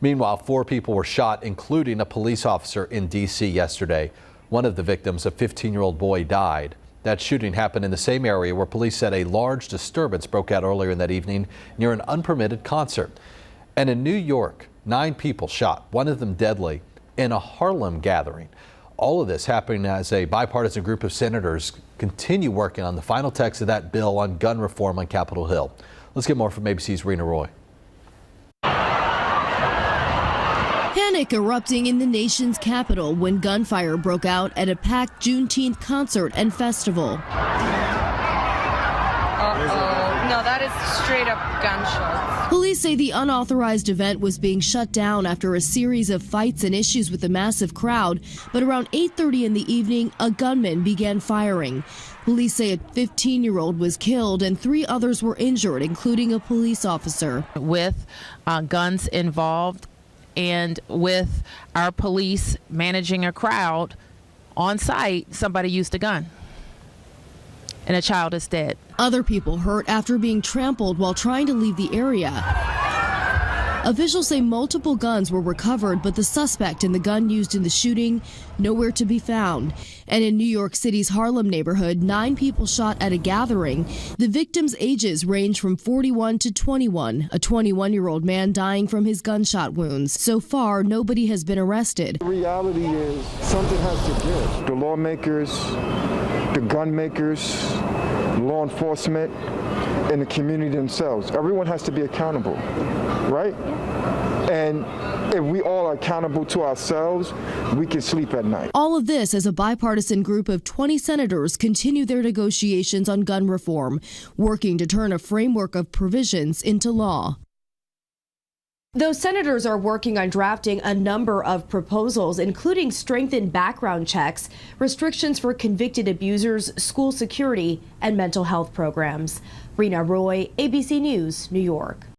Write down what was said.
Meanwhile, 4 people were shot, including a police officer in D.C. yesterday. One of the victims, a 15-year-old boy, died. That shooting happened in the same area where police said a large disturbance broke out earlier in that evening near an unpermitted concert. And in New York, 9 people shot, one of them deadly, in a Harlem gathering. All of this happening as a bipartisan group of senators continue working on the final text of that bill on gun reform on Capitol Hill. Let's get more from ABC's Rena Roy. Panic erupting in the nation's capital when gunfire broke out at a packed Juneteenth concert and festival. No, that is straight up gunshots. Police say the unauthorized event was being shut down after a series of fights and issues with the massive crowd, but around 8:30 in the evening, a gunman began firing. Police say a 15-year-old was killed and 3 others were injured, including a police officer. With guns involved, and with our police managing a crowd on site, somebody used a gun and a child is dead. Other people hurt after being trampled while trying to leave the area. Officials say multiple guns were recovered, but the suspect in the gun used in the shooting nowhere to be found. And in New York City's Harlem neighborhood, 9 people shot at a gathering. The victims' ages range from 41 to 21, a 21-year-old man dying from his gunshot wounds. So far, nobody has been arrested. The reality is something has to give. The lawmakers, the gun makers, law enforcement, and the community themselves. Everyone has to be accountable, right? And if we all are accountable to ourselves, we can sleep at night. All of this as a bipartisan group of 20 senators continue their negotiations on gun reform, working to turn a framework of provisions into law. Those senators are working on drafting a number of proposals, including strengthened background checks, restrictions for convicted abusers, school security, and mental health programs. Rena Roy, ABC News, New York.